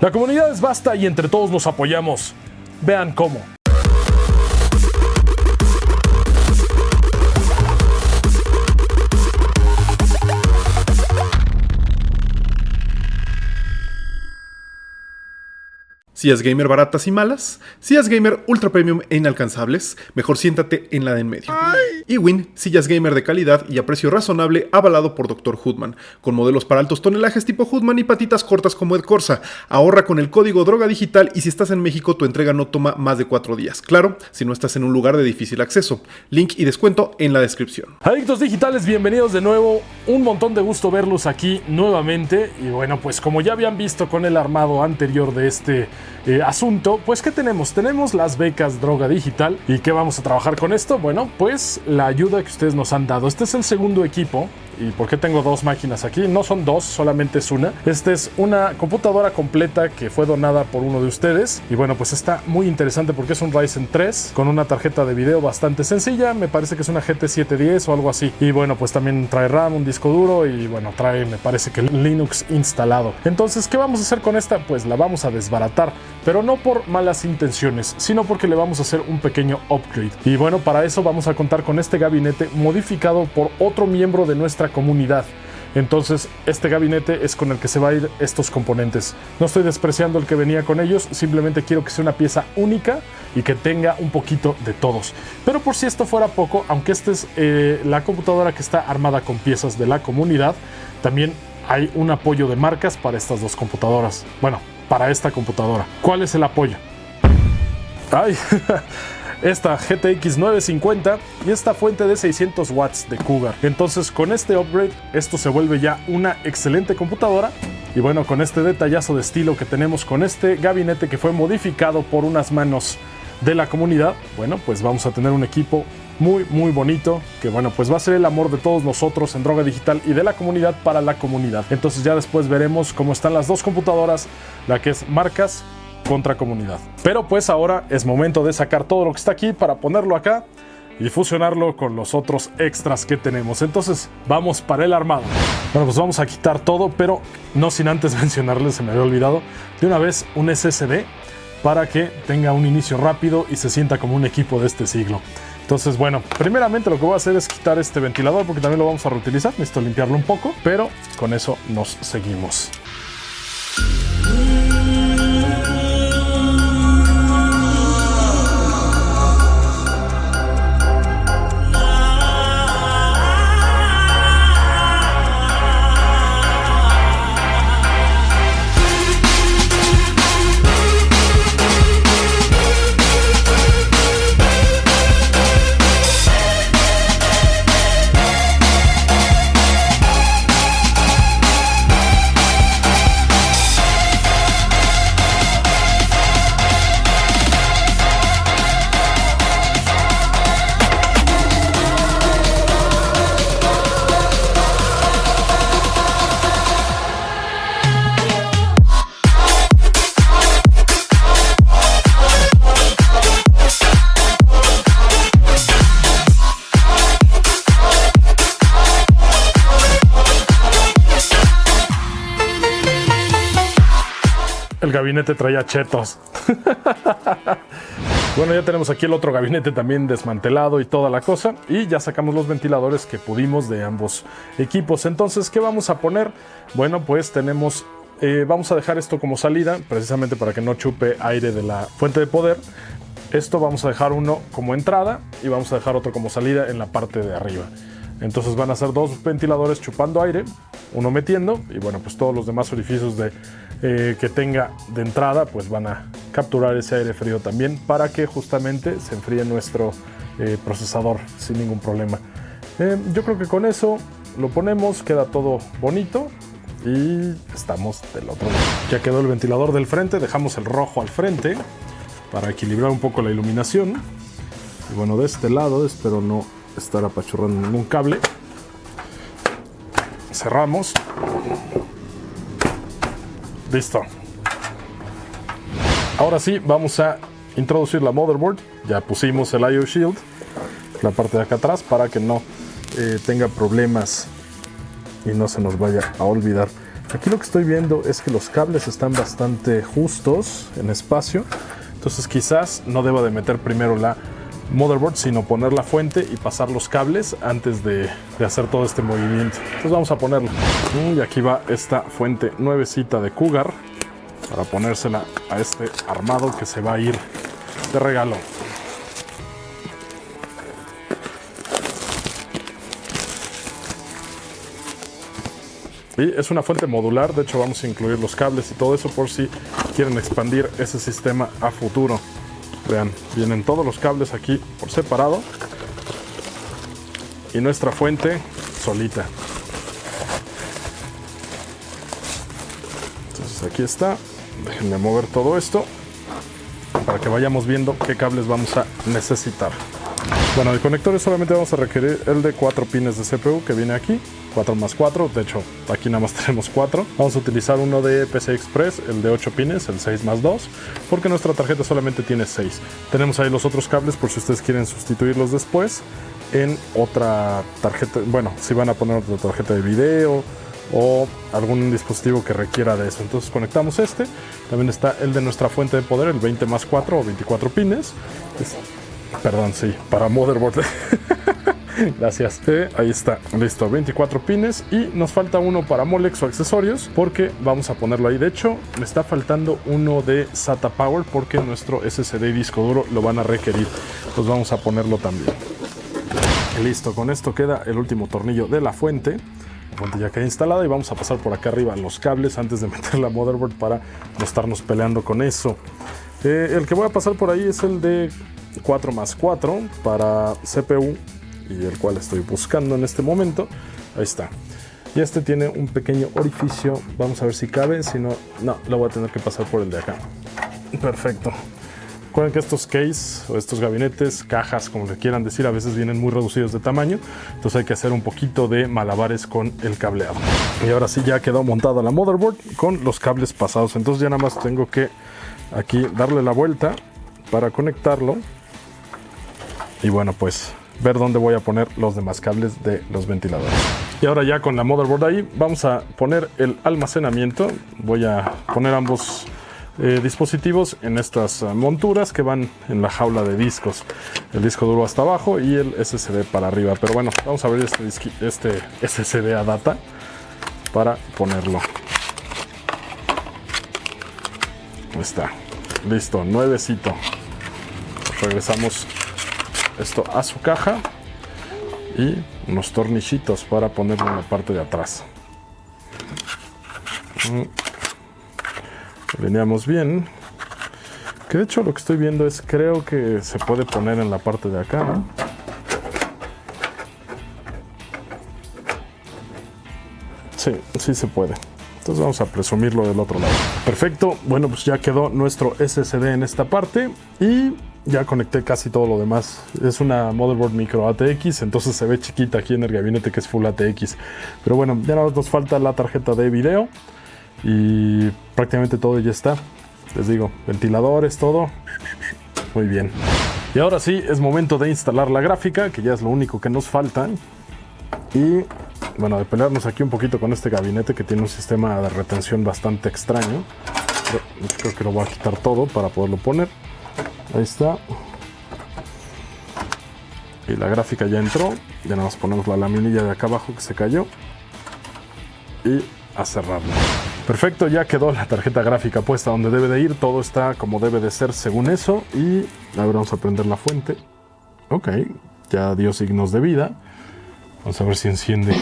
La comunidad es vasta y entre todos nos apoyamos. Vean cómo. Sillas gamer baratas y malas, sillas gamer ultra premium e inalcanzables, mejor siéntate en la de en medio. Ewin, sillas gamer de calidad y a precio razonable, avalado por Dr. Hoodman, con modelos para altos tonelajes tipo Hoodman y patitas cortas como Ed Corsa. Ahorra con el código Droga Digital y si estás en México tu entrega no toma más de 4 días. Claro, si no estás en un lugar de difícil acceso. Link y descuento en la descripción. Adictos digitales, bienvenidos de nuevo. Un montón de gusto verlos aquí nuevamente. Y bueno, pues como ya habían visto con el armado anterior de este asunto, pues ¿qué tenemos? Tenemos las becas Droga Digital. ¿Y qué vamos a trabajar con esto? Bueno, pues la ayuda que ustedes nos han dado. Este es el segundo equipo. ¿Y por qué tengo dos máquinas aquí? No son dos, solamente es una. Esta es una computadora completa que fue donada por uno de ustedes. Y bueno, pues está muy interesante porque es un Ryzen 3 con una tarjeta de video bastante sencilla. Me parece que es una GT 710 o algo así. Y bueno, pues también trae RAM, un disco duro y bueno, trae, me parece que Linux instalado. Entonces, ¿qué vamos a hacer con esta? Pues la vamos a desbaratar. Pero no por malas intenciones, sino porque le vamos a hacer un pequeño upgrade. Y bueno, para eso vamos a contar con este gabinete modificado por otro miembro de nuestra comunidad. Entonces este gabinete es con el que se va a ir estos componentes. No estoy despreciando el que venía con ellos, simplemente quiero que sea una pieza única y que tenga un poquito de todos. Pero por si esto fuera poco, aunque esta es la computadora que está armada con piezas de la comunidad, también hay un apoyo de marcas para estas dos computadoras. Bueno, para esta computadora. ¿Cuál es el apoyo? ¡Ay! Esta GTX 950 y esta fuente de 600 watts de Cougar. Entonces con este upgrade esto se vuelve ya una excelente computadora. Y bueno, con este detallazo de estilo que tenemos con este gabinete que fue modificado por unas manos de la comunidad, bueno, pues vamos a tener un equipo muy bonito, que bueno, pues va a ser el amor de todos nosotros en Droga Digital y de la comunidad para la comunidad. Entonces ya después veremos cómo están las dos computadoras, la que es marcas contra comunidad. Pero pues ahora es momento de sacar todo lo que está aquí para ponerlo acá y fusionarlo con los otros extras que tenemos. Entonces vamos para el armado. Bueno, pues vamos a quitar todo, pero no sin antes mencionarles, se me había olvidado, de una vez un SSD para que tenga un inicio rápido y se sienta como un equipo de este siglo. Entonces, bueno, primeramente lo que voy a hacer es quitar este ventilador porque también lo vamos a reutilizar. Necesito limpiarlo un poco, pero con eso nos seguimos. El gabinete traía chetos. Bueno, ya tenemos aquí el otro gabinete también desmantelado y toda la cosa. Y ya sacamos los ventiladores que pudimos de ambos equipos. Entonces, ¿qué vamos a poner? Bueno, pues tenemos... vamos a dejar esto como salida, precisamente para que no chupe aire de la fuente de poder. Esto vamos a dejar uno como entrada y vamos a dejar otro como salida en la parte de arriba. Entonces van a ser dos ventiladores chupando aire, uno metiendo, y bueno, pues todos los demás orificios que tenga de entrada, pues van a capturar ese aire frío también para que justamente se enfríe nuestro procesador sin ningún problema. Yo creo que con eso lo ponemos, queda todo bonito y estamos del otro lado. Ya quedó el ventilador del frente, dejamos el rojo al frente para equilibrar un poco la iluminación. Y bueno, de este lado espero no estar apachurrando ningún cable. Cerramos. Listo. Ahora sí, vamos a introducir la motherboard. Ya pusimos el IO Shield, la parte de acá atrás, para que no tenga problemas y no se nos vaya a olvidar Aquí lo que estoy viendo es que los cables están bastante justos en espacio. Entonces quizás no deba de meter primero la motherboard, sino poner la fuente y pasar los cables antes de hacer todo este movimiento. Entonces vamos a ponerlo. Y aquí va esta fuente nuevecita de Cougar para ponérsela a este armado que se va a ir de regalo. Y es una fuente modular, de hecho vamos a incluir los cables y todo eso por si quieren expandir ese sistema a futuro. Vean, vienen todos los cables aquí por separado y nuestra fuente solita. Entonces aquí está, déjenme mover todo esto para que vayamos viendo qué cables vamos a necesitar. Bueno, de conectores solamente vamos a requerir el de 4 pines de CPU que viene aquí, 4+4, de hecho aquí nada más tenemos 4. Vamos a utilizar uno de PCI Express, el de 8 pines, el 6+2, porque nuestra tarjeta solamente tiene 6. Tenemos ahí los otros cables por si ustedes quieren sustituirlos después en otra tarjeta, bueno, si van a poner otra tarjeta de video o algún dispositivo que requiera de eso. Entonces conectamos este, también está el de nuestra fuente de poder, el 20+4 o 24 pines. Perdón, sí, para motherboard. Gracias. Ahí está, listo, 24 pines y nos falta uno para Molex o accesorios porque vamos a ponerlo ahí. De hecho, me está faltando uno de SATA Power porque nuestro SSD y disco duro lo van a requerir. Entonces vamos a ponerlo también. Listo, con esto queda el último tornillo de la fuente. La fuente ya queda instalada y vamos a pasar por acá arriba los cables antes de meter la motherboard para no estarnos peleando con eso. El que voy a pasar por ahí es el de 4+4 para CPU y el cual estoy buscando en este momento. Ahí está. Y este tiene un pequeño orificio. Vamos a ver si cabe. Si no, no, lo voy a tener que pasar por el de acá. Perfecto. Recuerden que estos case o estos gabinetes, cajas, como le quieran decir, a veces vienen muy reducidos de tamaño. Entonces hay que hacer un poquito de malabares con el cableado. Y ahora sí ya quedó montada la motherboard con los cables pasados. Entonces ya nada más tengo que aquí darle la vuelta para conectarlo. Y bueno, pues ver dónde voy a poner los demás cables de los ventiladores. Y ahora ya con la motherboard ahí, vamos a poner el almacenamiento. Voy a poner ambos dispositivos en estas monturas que van en la jaula de discos. El disco duro hasta abajo y el SSD para arriba. Pero bueno, vamos a ver este SSD a data para ponerlo. Ahí está. Listo, nuevecito. Regresamos esto a su caja y unos tornillitos para ponerlo en la parte de atrás. Alineamos bien, que de hecho lo que estoy viendo es, creo que se puede poner en la parte de acá, ¿no? Sí se puede. Entonces vamos a presumirlo del otro lado. Perfecto, bueno, pues ya quedó nuestro SSD en esta parte y ya conecté casi todo lo demás. Es una motherboard micro ATX, entonces se ve chiquita aquí en el gabinete que es full ATX. Pero bueno, ya nada más nos falta la tarjeta de video y prácticamente todo ya está. Les digo, ventiladores, todo. Muy bien. Y ahora sí, es momento de instalar la gráfica, que ya es lo único que nos falta. Y bueno, de pelearnos aquí un poquito con este gabinete que tiene un sistema de retención bastante extraño. Pero creo que lo voy a quitar todo para poderlo poner. Ahí está. Y la gráfica ya entró. Ya nada más ponemos la laminilla de acá abajo que se cayó. Y a cerrarla. Perfecto, ya quedó la tarjeta gráfica puesta donde debe de ir. Todo está como debe de ser según eso. Y ahora vamos a prender la fuente. Ok, ya dio signos de vida. Vamos a ver si enciende.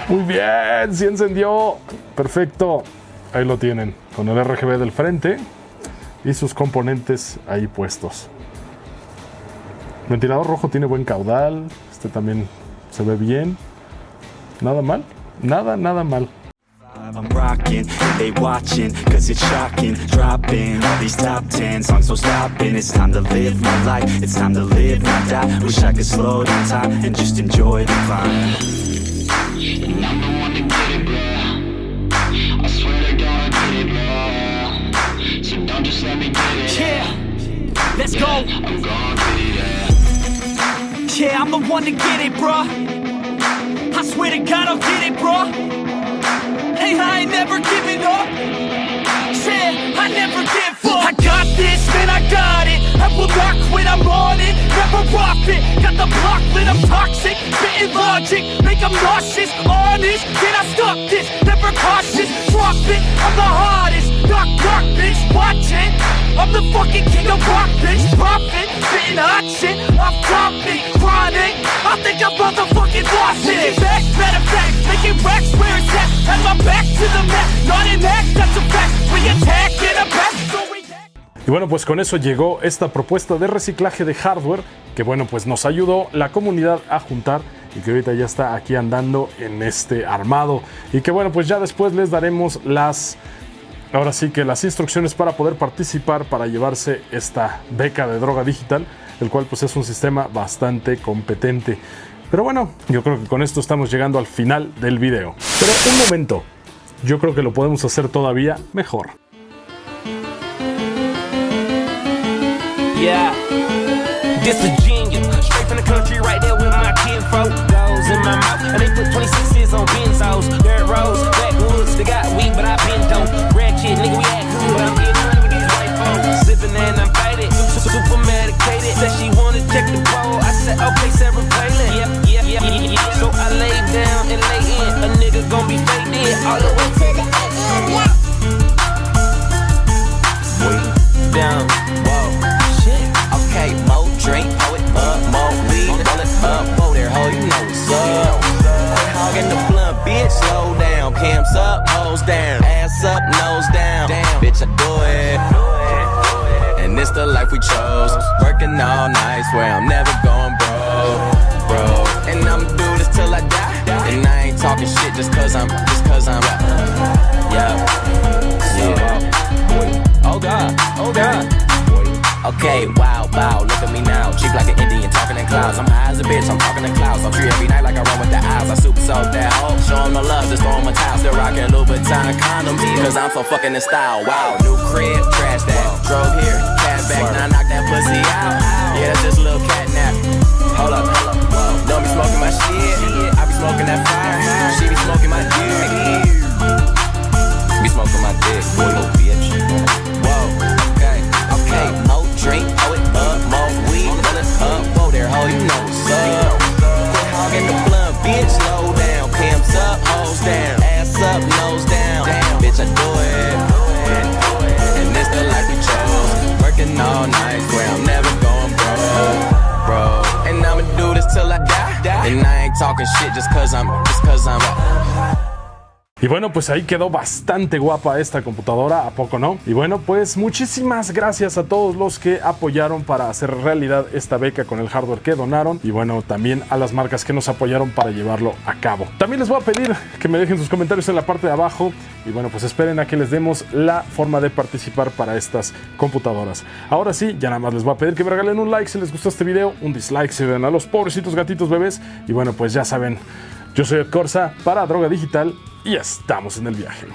Muy bien, sí encendió. Perfecto. Ahí lo tienen, con el RGB del frente y sus componentes ahí puestos. El ventilador rojo tiene buen caudal. Este también se ve bien. Nada mal. Nada mal. I'm rocking, they watching, cause it's shocking. Dropping all these top 10 songs, so stopping. It's time to live my life, it's time to live, not die. Wish I could slow down time and just enjoy the climb. And I'm the one to get it, bro. I swear to God I get it, bro. So don't just let me get it. Yeah, let's go. I'm gonna get it, yeah. I'm the one to get it, bro. I swear to God I'll get it, bro. Hey, I ain't never giving up. Said I never give up. I got this, man, I got it. I will not quit, I'm on it. Never profit. Got the block lit, I'm toxic. Spitting logic, make them nauseous. Honest, can I stop this? Never cautious, drop it. I'm the hardest. Knock, knock, bitch, watch it. I'm the fucking king of rock, bitch. Profit, spitting hot shit. Off topic, chronic. I think I'm motherfucking lost it. Making back, matter of fact, making racks where it's at. Had my back to the map, not an act, that's a fact. We attack in a back, so we act. Y bueno, pues con eso llegó esta propuesta de reciclaje de hardware que bueno, pues nos ayudó la comunidad a juntar y que ahorita ya está aquí andando en este armado y que bueno, pues ya después les daremos ahora sí que las instrucciones para poder participar para llevarse esta beca de droga digital, el cual pues es un sistema bastante competente. Pero bueno, yo creo que con esto estamos llegando al final del video. Pero un momento, yo creo que lo podemos hacer todavía mejor. Yeah, this a genius. Straight from the country, right there with my kinfolk. Goes in my mouth, and they put 26s on benzos. Dirt roads, backwoods, they got weed, but I been dope. Red kid, nigga, we act cool, but I'm getting money with these white folks. Sipping and I'm faded, super medicated. Said she wanna check the pole. I said, okay, Sarah Palin. Yeah. So I lay down and lay in. A nigga gon' be faded all the way to the end. Way down, whoa. Okay, more drink, pour it up, more weed, roll it up, whoa there, ho, you know what's up. Quit hogging the blunt, bitch, slow down. Cams up, hoes down, ass up, nose down. Damn, bitch, I do it. And it's the life we chose. Working all night, swear I'm never going bro. And I'ma do this till I die. And I ain't talking shit just cause I'm yeah. Oh God. Okay, wow, look at me now. Cheap like an Indian, talking in clouds. I'm high as a bitch, I'm talking in clouds. I'm free every night like I run with the eyes. I super soak that hoe, show 'em no love, just throw 'em a towel. Still rockin' Louboutin condoms, cause I'm so fucking in style. Wow, new crib, trash that. Drove here, cash back, now I knock that pussy out. Yeah, that's just a little cat nap. Hold up, whoa. Don't be smoking my shit, I be smoking that fire. She be smoking my dick, be smoking my dick, little bitch. Okay, more drink, pour it up, more weed, roll it up, whoa there, ho, you know what's up. Quit hogging the blunt, bitch, slow down. Cams up, hoes down, ass up, nose down. Damn, bitch, I do it. And this the life we chose. Working all night, swear I'm never going bro. And I'ma do this till I die. And I ain't talking shit just cause I'm Y bueno, pues ahí quedó bastante guapa esta computadora, ¿a poco no? Y bueno, pues muchísimas gracias a todos los que apoyaron para hacer realidad esta beca con el hardware que donaron. Y bueno, también a las marcas que nos apoyaron para llevarlo a cabo. También les voy a pedir que me dejen sus comentarios en la parte de abajo. Y bueno, pues esperen a que les demos la forma de participar para estas computadoras. Ahora sí, ya nada más les voy a pedir que me regalen un like si les gustó este video, un dislike si ven a los pobrecitos gatitos bebés. Y bueno, pues ya saben, yo soy Ed Corsa para Droga Digital y estamos en el viaje.